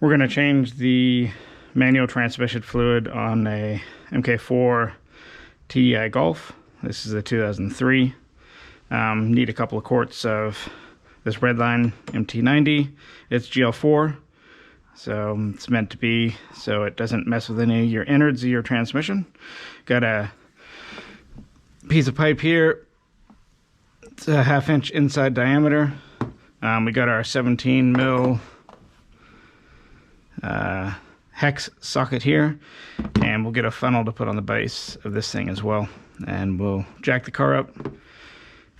We're going to change the manual transmission fluid on a MK4 TDI Golf. This is a 2003. Need a couple of quarts of this Redline MT90. It's GL4, so it's meant to be so it doesn't mess with any of your innards of your transmission. Got a piece of pipe here. It's a 1/2 inch inside diameter. We got our 17 mil hex socket here, and we'll get a funnel to put on the base of this thing as well, and we'll jack the car up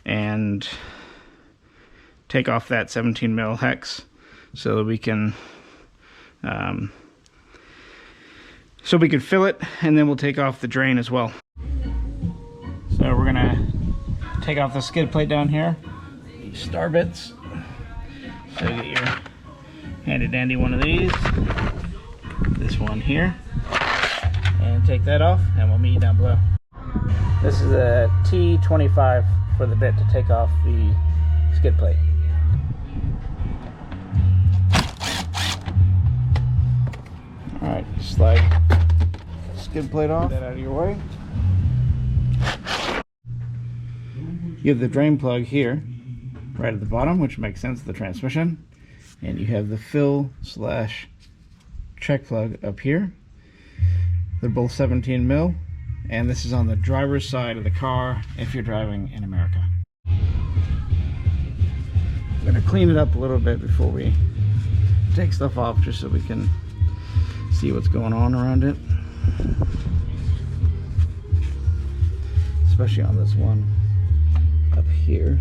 and take off that 17 mil hex so that we can fill it, and then we'll take off the drain as well. So we're gonna take off the skid plate down here, these star bits. So you get your handy dandy one of these, this one here, and take that off, and we'll meet you down below. This is a T25 for the bit to take off the skid plate. Alright, slide skid plate off, get that out of your way. You have the drain plug here, right at the bottom, which makes sense, the transmission. And you have the fill / check plug up here. They're both 17 mil, and this is on the driver's side of the car if you're driving in America. I'm going to clean it up a little bit before we take stuff off, just so we can see what's going on around it. Especially on this one up here.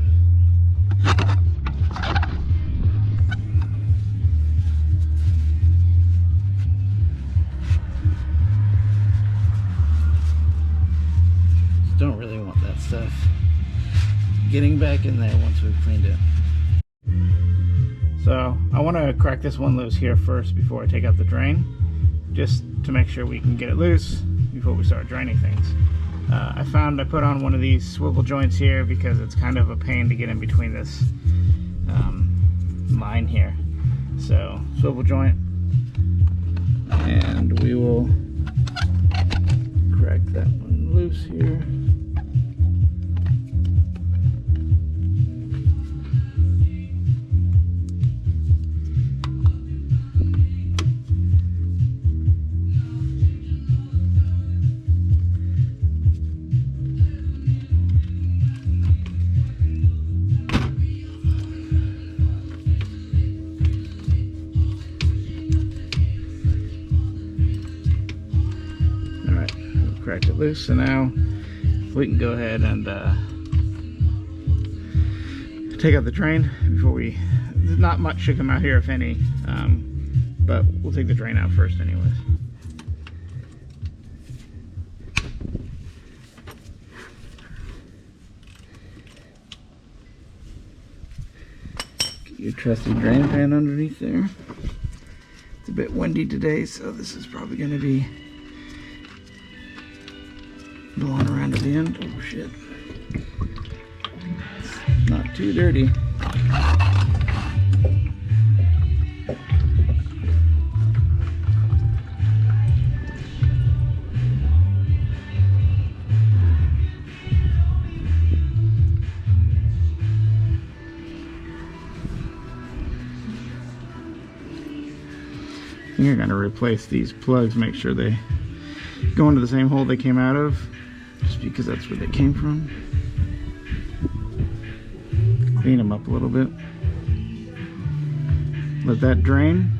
Don't really want that stuff getting back in there once we've cleaned it. So I want to crack this one loose here first before I take out the drain, just to make sure we can get it loose before we start draining things. I found I put on one of these swivel joints here because it's kind of a pain to get in between this line here. So swivel joint, and we will crack that one loose here. Cracked it loose, so now we can go ahead and take out the drain before we, not much should come out here if any, but we'll take the drain out first anyways. Get your trusty drain pan underneath there. It's a bit windy today, so this is probably going to be blowing around to the end. Oh shit. It's not too dirty. You're going to replace these plugs, make sure they go into the same hole they came out of, just because that's where they came from. Clean them up a little bit. Let that drain,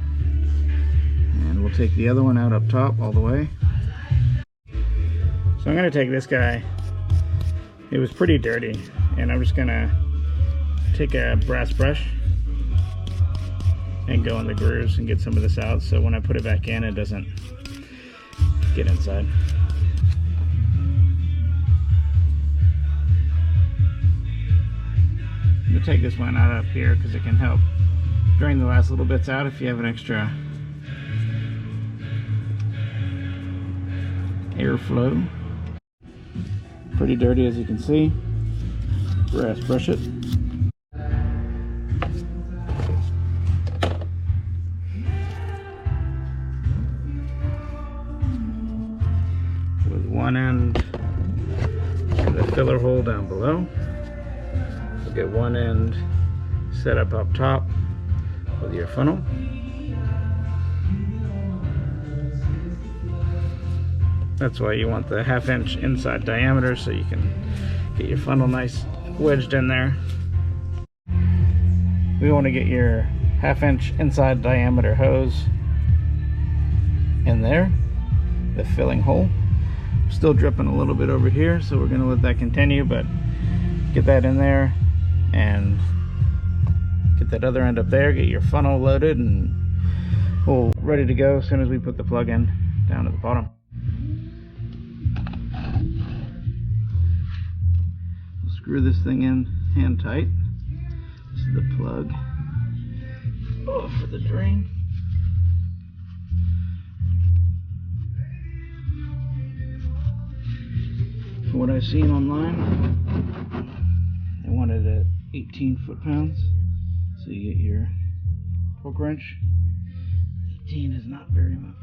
and we'll take the other one out up top all the way. So I'm going to take this guy. It was pretty dirty, and I'm just going to take a brass brush and go in the grooves and get some of this out, so when I put it back in, it doesn't get inside. I'm going to take this one out up here because it can help drain the last little bits out if you have an extra airflow. Pretty dirty, as you can see. Brass brush it. one end to the filler hole down below. We'll get one end set up top with your funnel. That's why you want the 1/2 inch inside diameter, so you can get your funnel nice wedged in there. We want to get your 1/2 inch inside diameter hose in there, the filling hole. Still dripping a little bit over here, so we're going to let that continue, but get that in there and get that other end up there, get your funnel loaded, and we'll ready to go as soon as we put the plug in down at the bottom. Screw this thing in hand tight. This is the plug for the drain. From what I've seen online, they wanted it 18 foot-pounds. So you get your torque wrench. 18 is not very much.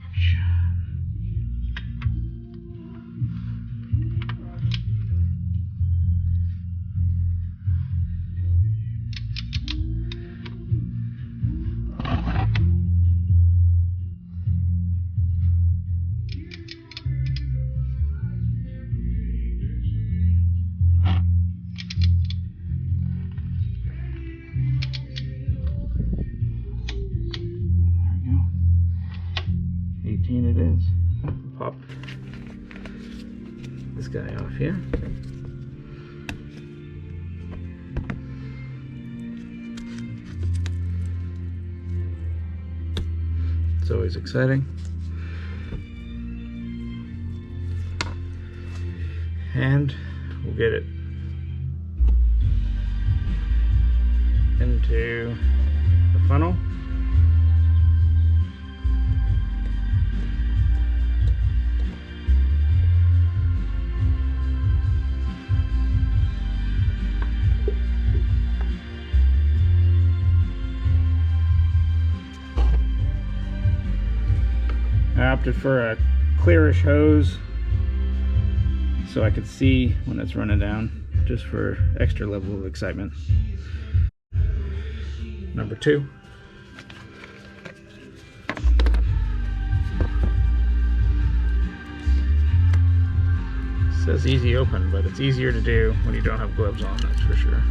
It is. Pop this guy off here. It's always exciting. And we'll get it into the funnel. I opted for a clearish hose so I could see when it's running down, just for extra level of excitement. Number 2. It says easy open, but it's easier to do when you don't have gloves on, that's for sure.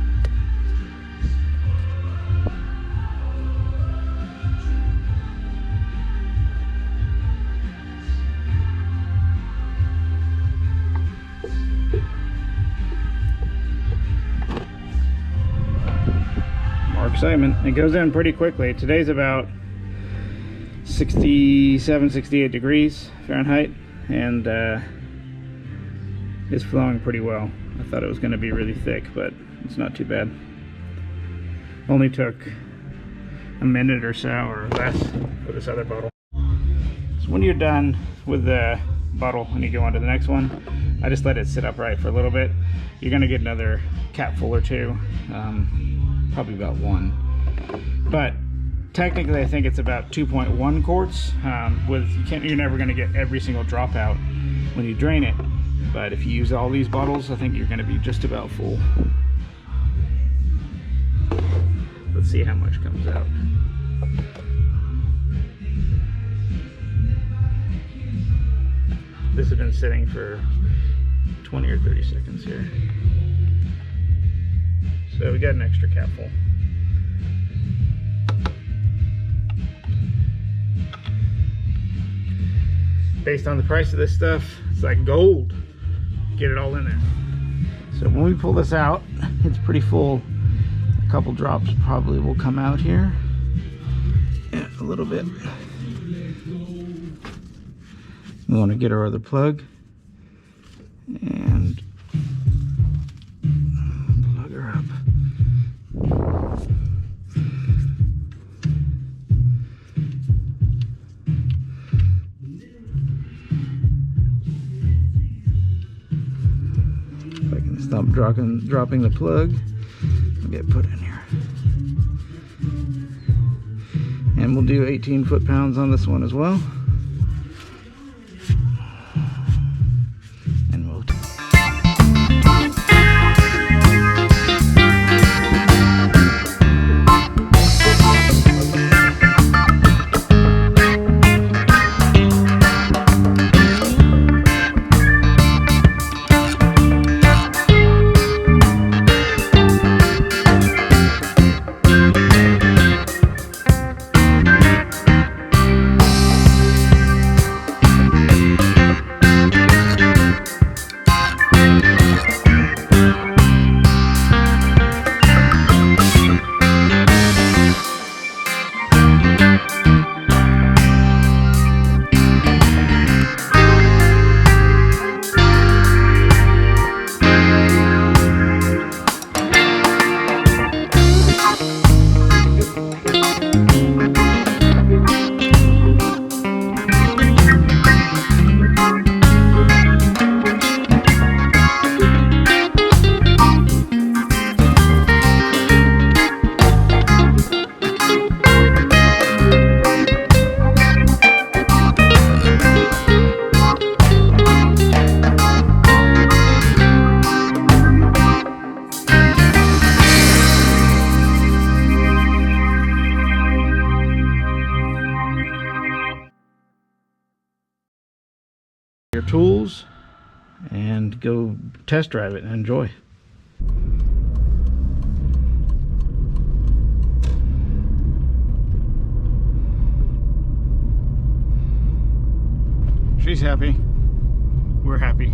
Excitement. It goes in pretty quickly. Today's about 67, 68 degrees Fahrenheit, and it's flowing pretty well. I thought it was going to be really thick, but it's not too bad. Only took a minute or so or less for this other bottle. So when you're done with the bottle and you go on to the next one, I just let it sit upright for a little bit. You're going to get another capful or two. Probably about 1, but technically I think it's about 2.1 quarts. You're never going to get every single drop out when you drain it, but if you use all these bottles, I think you're going to be just about full. Let's see how much comes out. This has been sitting for 20 or 30 seconds here. So we got an extra capful. Based on the price of this stuff, it's like gold. Get it all in there. So when we pull this out, it's pretty full. A couple drops probably will come out here. Yeah, a little bit. We want to get our other plug and plug her up. If I can stop dropping the plug, I'll get put in here. And we'll do 18 foot-pounds on this one as well. tools and go test drive it and enjoy. She's happy. We're happy.